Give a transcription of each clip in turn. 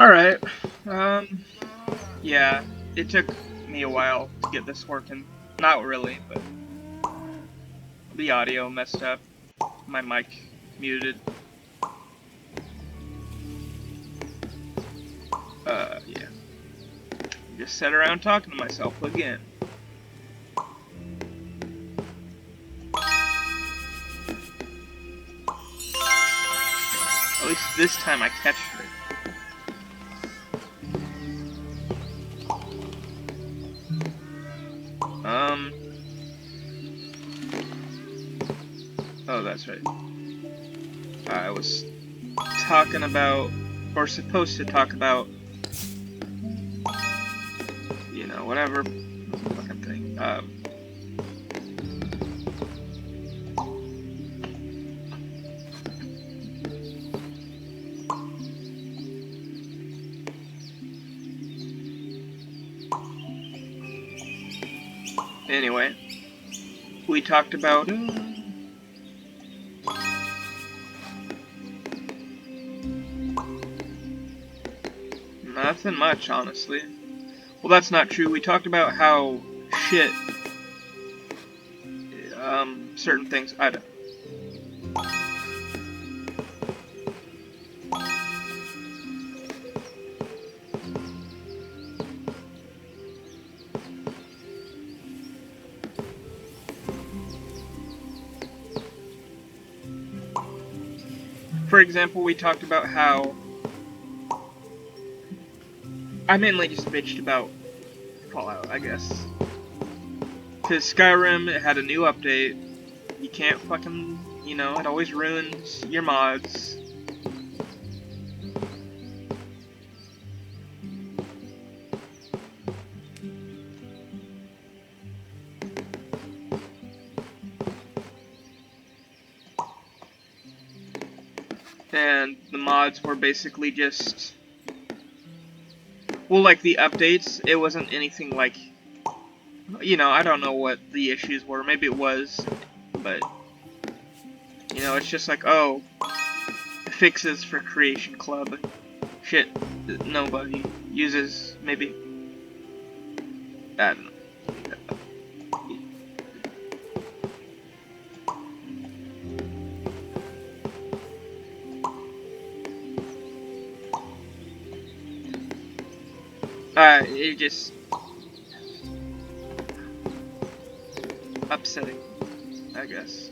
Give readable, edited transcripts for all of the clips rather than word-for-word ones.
Alright. Um, yeah, it took me a while to get this working. Not really, but the audio messed up. My mic muted. Yeah. Just sat around talking to myself again. At least this time I catched it. Oh, that's right. I was talking about, or supposed to talk about, whatever fucking thing. Anyway, we talked about, nothing much, honestly. Well, that's not true. We talked about how shit, certain things, I don't. For example, we talked about how I mainly just bitched about Fallout, I guess. Because Skyrim had a new update. You can't fucking, it always ruins your mods. And the mods were basically just, well, like the updates, it wasn't anything like, I don't know what the issues were. Maybe it was, but, it's just like, oh, fixes for Creation Club. Shit that nobody uses, maybe. I don't know. It just upsetting, I guess.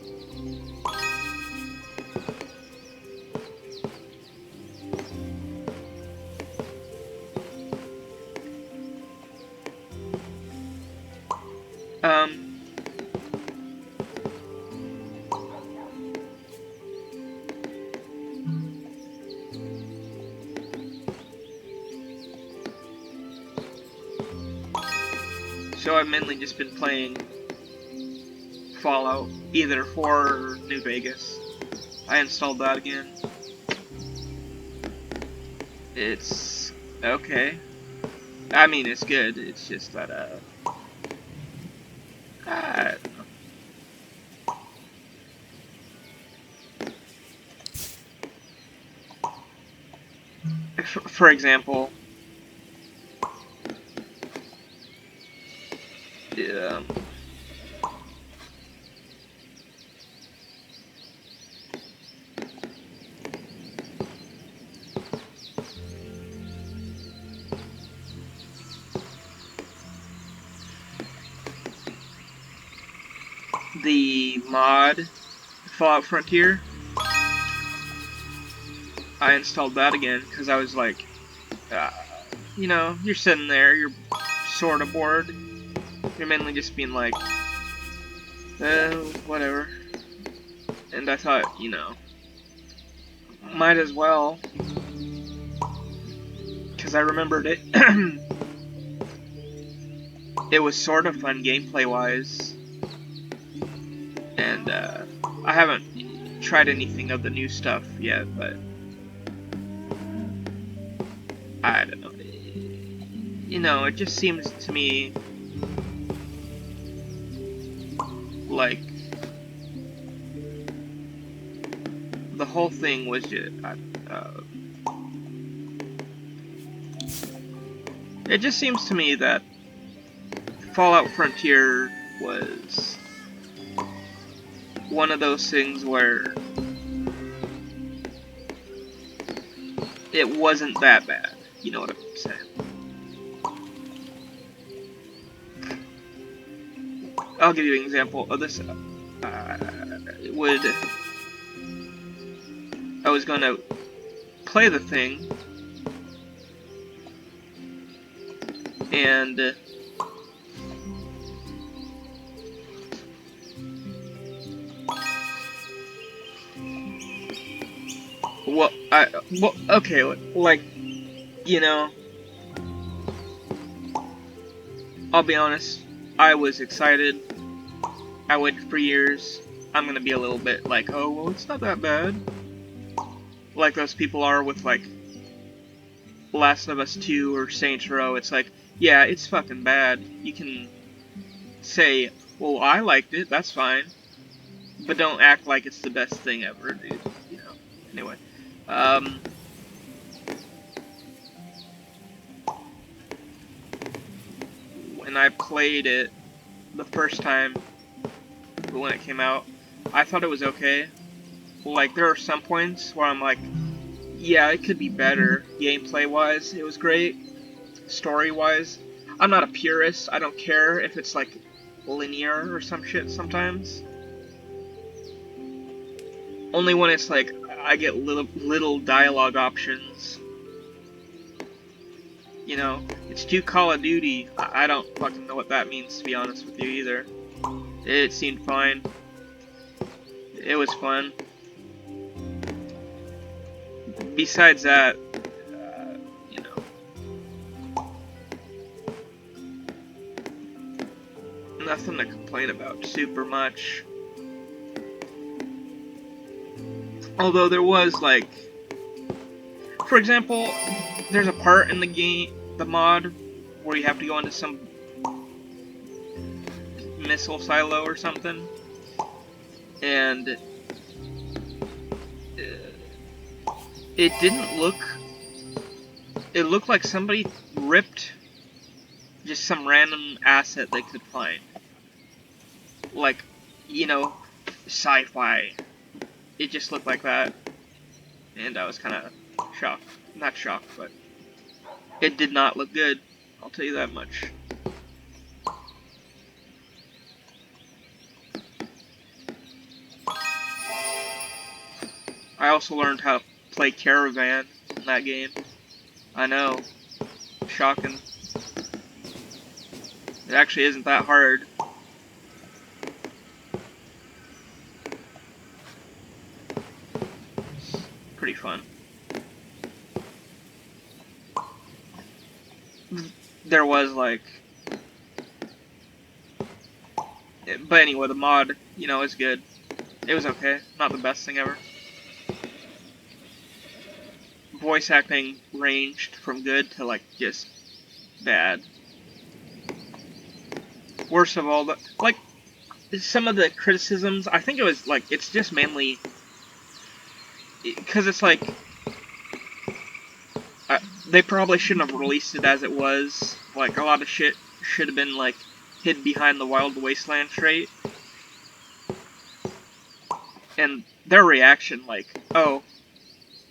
So I've mainly just been playing Fallout, either 4 or New Vegas. I installed that again. It's okay. I mean, it's good. It's just that, I don't know. For example, um, the mod Fallout Frontier, I installed that again because I was like, you're sitting there, you're sort of bored. You're mainly just being like, whatever. And I thought, might as well. Because I remembered it. It was sort of fun gameplay-wise. And, I haven't tried anything of the new stuff yet, but I don't know. It just seems to me like the whole thing was just, It just seems to me that Fallout Frontier was one of those things where it wasn't that bad. You know what I'm saying? I'll give you an example of this. I was going to play the thing, and okay, like, you know, I'll be honest, I was excited. I waited for years. I'm gonna be a little bit like, oh, well, it's not that bad. Like those people are with, like, Last of Us 2 or Saints Row. It's like, yeah, it's fucking bad. You can say, well, I liked it, that's fine. But don't act like it's the best thing ever, dude. You know. Anyway. When I played it the first time, when it came out, I thought it was okay. Like, there are some points where I'm like, yeah, it could be better. Gameplay-wise, it was great. Story-wise, I'm not a purist. I don't care if it's, like, linear or some shit sometimes. Only when it's, like, I get little dialogue options. You know, it's too Call of Duty. I don't fucking know what that means, to be honest with you, either. It seemed fine. It was fun. Besides that, you know, nothing to complain about super much. Although there was, like, for example, there's a part in the game, the mod, where you have to go into some missile silo or something, and it didn't look, it looked like somebody ripped just some random asset they could find. Like, you know, sci-fi. It just looked like that, and I was kind of shocked. Not shocked, but it did not look good, I'll tell you that much. I also learned how to play Caravan in that game. I know. Shocking. It actually isn't that hard. Pretty fun. There was, like... But anyway, the mod, you know, is good. It was okay. Not the best thing ever. Voice acting ranged from good to, like, just bad. Worst of all, like, some of the criticisms, I think it was, like, it's just mainly... Because it's like... they probably shouldn't have released it as it was. Like, a lot of shit should have been, like, hid behind the Wild Wasteland trait. And their reaction, like, oh,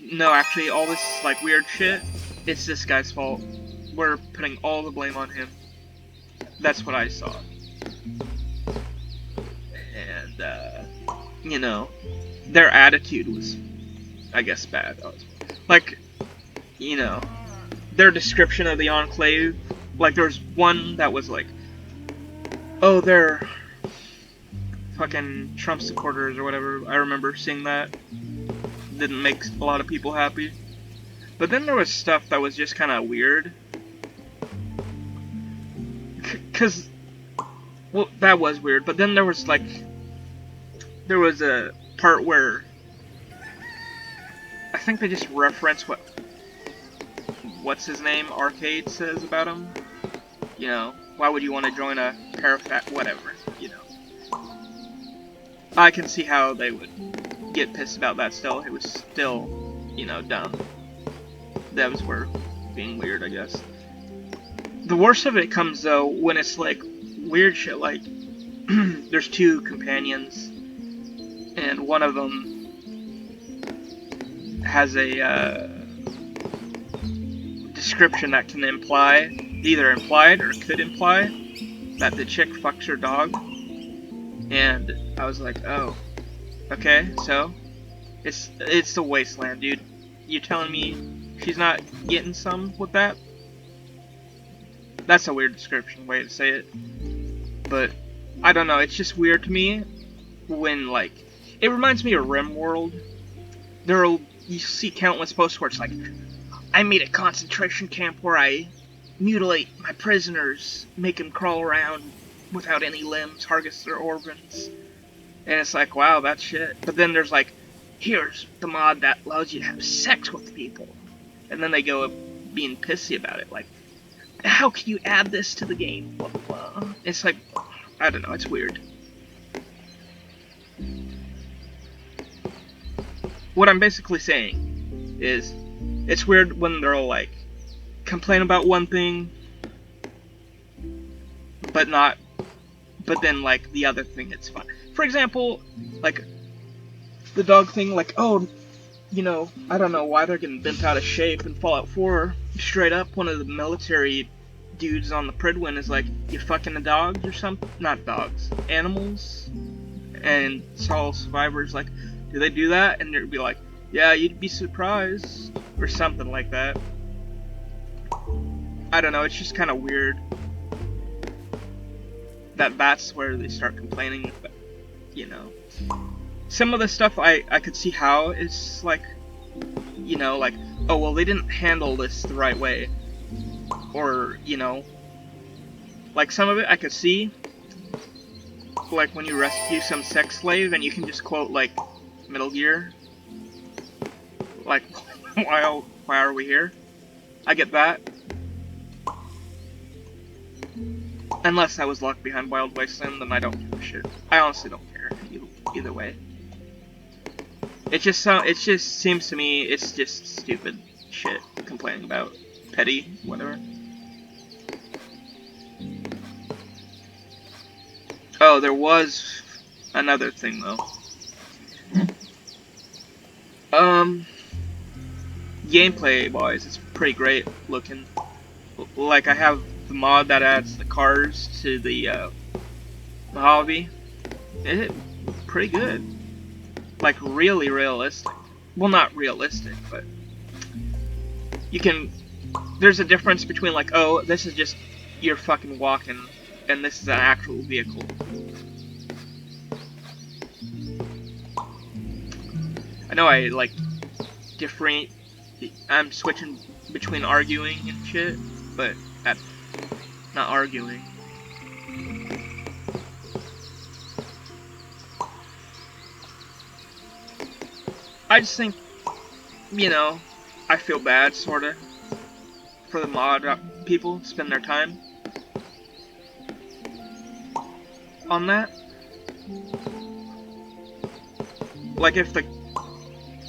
no, actually, all this, like, weird shit, it's this guy's fault. We're putting all the blame on him. That's what I saw. And, you know, their attitude was, I guess, bad. Like, you know, their description of the Enclave, like, there was one that was like, oh, they're fucking Trump supporters or whatever. I remember seeing that. Didn't make a lot of people happy. But then there was stuff that was just kind of weird. Because, well, that was weird. But then there was, like, there was a part where I think they just reference what's his name, Arcade says about him. You know, why would you want to join a parafat, whatever, you know. I can see how they would get pissed about that still. It was still, you know, dumb. Devs were being weird, I guess. The worst of it comes though when it's like weird shit like there's two companions and one of them has a description that can imply, either implied or could imply, that the chick fucks her dog. And I was like, oh, okay, so it's the wasteland, dude. You telling me she's not getting some with that? That's a weird description, way to say it. But I don't know, it's just weird to me when, like, it reminds me of RimWorld. You see countless posts where it's like, I made a concentration camp where I mutilate my prisoners, make them crawl around without any limbs, harvest their organs. And it's like, wow, that's shit. But then there's like, here's the mod that allows you to have sex with people. And then they go up being pissy about it. Like, how can you add this to the game? Blah, blah, blah. It's like, I don't know, it's weird. What I'm basically saying is, it's weird when they're all like, complain about one thing, but then like the other thing it's fine. For example, like, the dog thing, like, oh, you know, I don't know why they're getting bent out of shape in Fallout 4. Straight up, one of the military dudes on the Pridwin is like, you fucking the dogs or something? Not dogs, animals. And Saul Survivor's like, do they do that? And they'd be like, yeah, you'd be surprised. Or something like that. I don't know, it's just kind of weird that that's where they start complaining, but, you know. Some of the stuff I could see how it's like, you know, like, oh, well, they didn't handle this the right way. Or, you know, like, some of it I could see, like, when you rescue some sex slave and you can just quote, like, Metal Gear. Like, why are we here? I get that. Unless I was locked behind Wild Wasteland, then I don't give a shit. I honestly don't care either way. It just seems to me it's just stupid shit complaining about, petty, whatever. Oh, there was another thing though. Gameplay wise, it's pretty great looking. Like, I have the mod that adds the cars to the Mojave. It's pretty good. Like, really realistic. Well, not realistic, but you can. There's a difference between, like, oh, this is just you're fucking walking, and this is an actual vehicle. I know I, like, I'm switching between arguing and shit, but not arguing. I just think, you know, I feel bad, sorta, for the mod people spend their time on that. Like, if the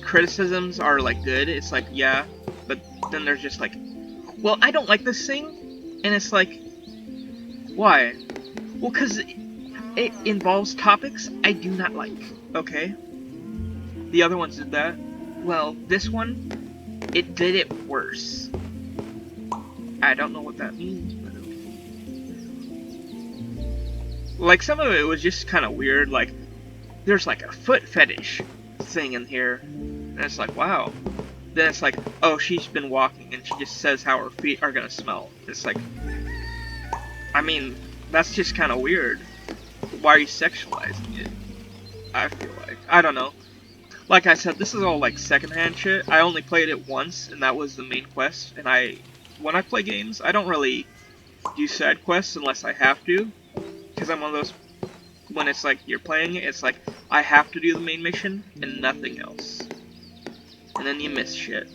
criticisms are, like, good, it's like, yeah, but then there's just like, well, I don't like this thing, and it's like, why? Well, because it involves topics I do not like, okay? The other ones did that. Well, this one, it did it worse. I don't know what that means, but okay. Like, some of it was just kind of weird, like, there's like a foot fetish thing in here, and it's like, wow. Then it's like, oh, she's been walking, and she just says how her feet are gonna smell. It's like, I mean, that's just kind of weird. Why are you sexualizing it? I feel like, I don't know. Like I said, this is all like secondhand shit. I only played it once, and that was the main quest. And when I play games, I don't really do side quests unless I have to. Because I'm one of those, when it's like you're playing it, it's like, I have to do the main mission and nothing else. And then you miss shit.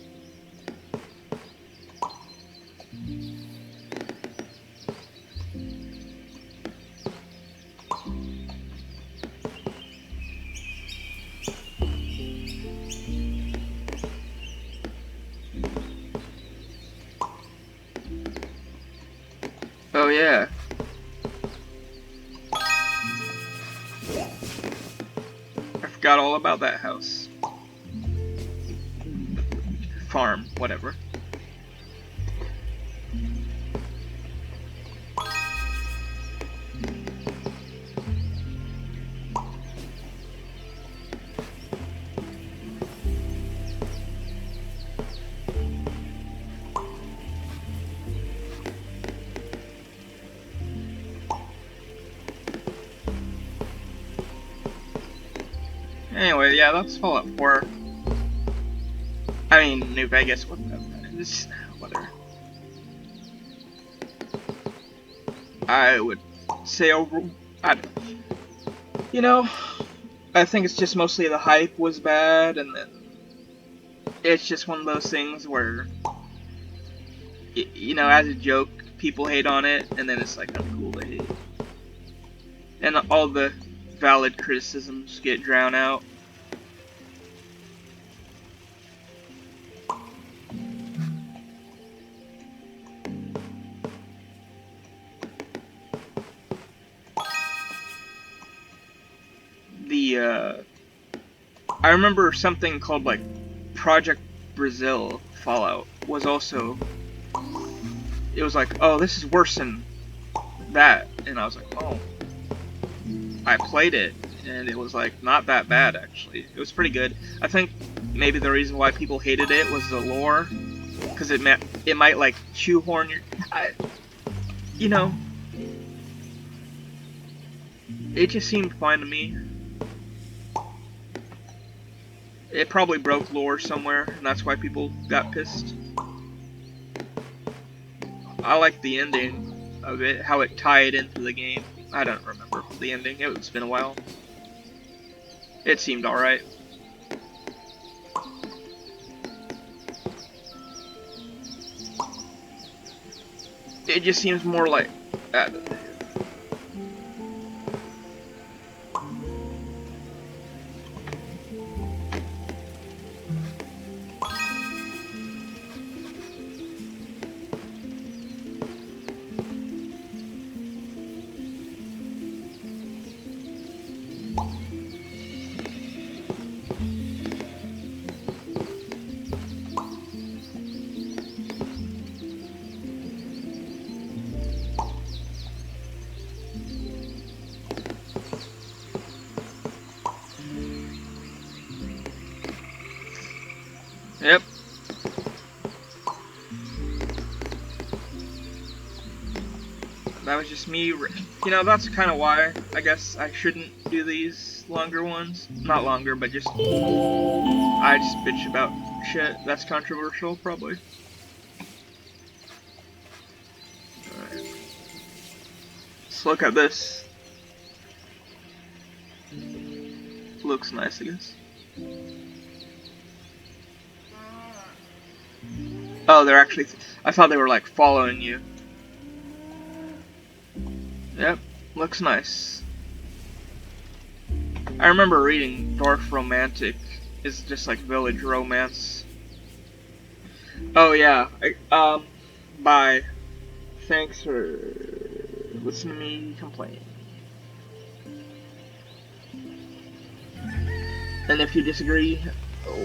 Oh yeah. I forgot all about that house. Farm, whatever. Anyway, yeah, that's Fallout 4. I mean, New Vegas, whatever. I would say you know, I think it's just mostly the hype was bad, and then it's just one of those things where, you know, as a joke, people hate on it, and then it's like uncool to hate. And all the valid criticisms get drowned out. I remember something called like Project Brazil Fallout was also, it was like, oh, this is worse than that, and I was like, oh, I played it, and it was like not that bad actually. It was pretty good. I think maybe the reason why people hated it was the lore, because it might like shoehorn your, you know, it just seemed fine to me. It probably broke lore somewhere, and that's why people got pissed. I like the ending of it, how it tied into the game. I don't remember the ending, it's been a while. It seemed alright. It just seems more like... Yep. That was just me. You know, that's kind of why I guess I shouldn't do these longer ones. Not longer, but just... I just bitch about shit that's controversial, probably. Alright. Let's look at this. Looks nice, I guess. Oh, they're actually... I thought they were, like, following you. Yep, looks nice. I remember reading Dorfromantik is just like village romance. Oh yeah, bye. Thanks for listening to me complain. And if you disagree,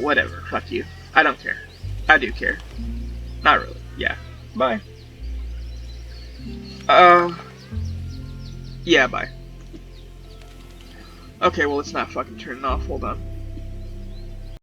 whatever, fuck you. I don't care. I do care. Not really. Yeah. Bye. Yeah, bye. Okay, well, it's not fucking turning off. Hold on.